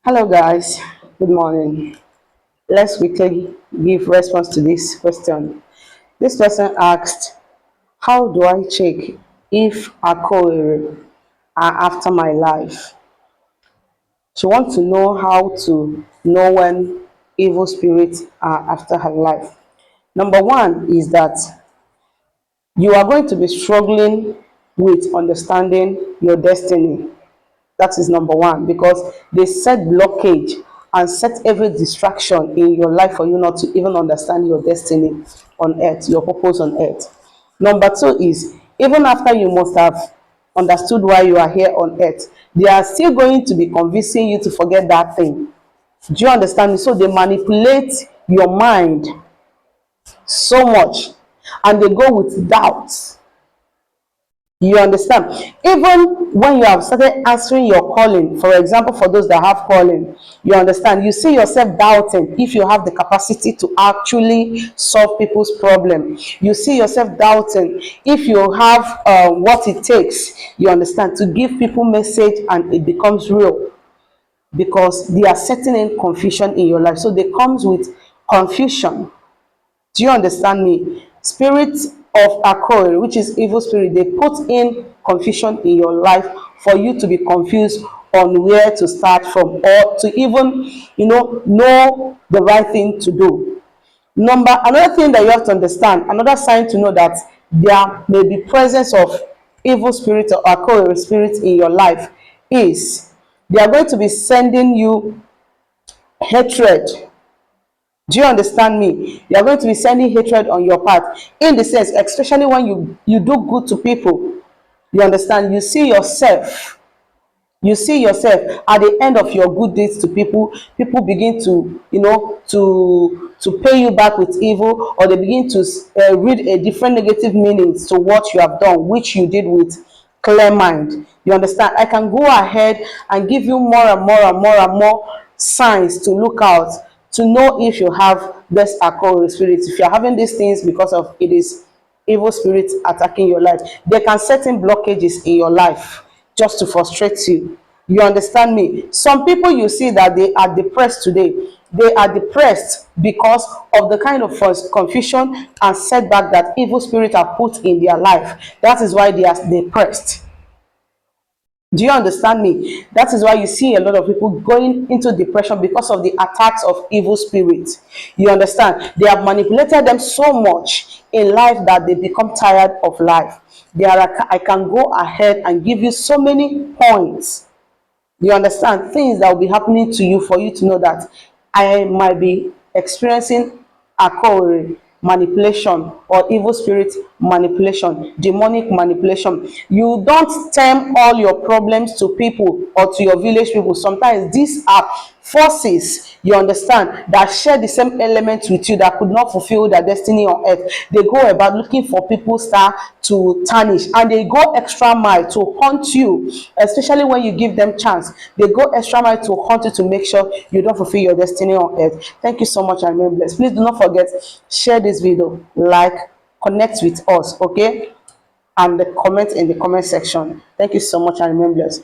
Hello guys, good morning. Let's quickly give response to this question. This person asked, how do I check if akogheri are after my life? She wants to know how to know when evil spirits are after her life. Number one is that you are going to be struggling with understanding your destiny. That is number one, because they set blockage and set every distraction in your life for you not to even understand your destiny on earth, your purpose on earth. Number two is, even after you must have understood why you are here on earth, they are still going to be convincing you to forget that thing. Do you understand me? So they manipulate your mind so much, and they go with doubts. You understand? Even when you have started answering your calling, for example, for those that have calling, you understand, you see yourself doubting if you have the capacity to actually solve people's problem. You see yourself doubting if you have what it takes, you understand, to give people message and it becomes real, because they are setting in confusion in your life. So they comes with confusion. Do you understand me? Spirit of akogheri, which is evil spirit, they put in confusion in your life for you to be confused on where to start from, or to even, know the right thing to do. Another thing that you have to understand, another sign to know that there may be presence of evil spirit or akogheri spirit in your life is they are going to be sending you hatred. Do you understand me? You are going to be sending hatred on your part, in the sense, especially when you do good to people. You understand? You see yourself at the end of your good deeds to people. People begin to, to pay you back with evil, or they begin to read a different negative meanings to what you have done, which you did with clear mind. You understand? I can go ahead and give you more and more and more and more signs to look out, to know if you have this akogheri spirit. If you're having these things because of it is evil spirits attacking your life, they can set in blockages in your life just to frustrate you. You understand me? Some people, you see that they are depressed today. They are depressed because of the kind of confusion and setback that evil spirits have put in their life. That is why they are depressed. Do you understand me? That is why you see a lot of people going into depression, because of the attacks of evil spirits. You understand? They have manipulated them so much in life that they become tired of life. I can go ahead and give you so many points. You understand? Things that will be happening to you for you to know that I might be experiencing akogheri manipulation or evil spirit manipulation, demonic manipulation. You don't term all your problems to people or to your village people. Sometimes these are forces, you understand, that share the same elements with you, that could not fulfill their destiny on earth. They go about looking for people star to tarnish, and they go extra mile to haunt you, especially when you give them chance. They go extra mile to haunt you, to make sure you don't fulfill your destiny on earth. Thank you so much, and remain blessed. Please do not forget, share this video, like, connect with us, okay, and the comment in the comment section. Thank you so much, and remain blessed.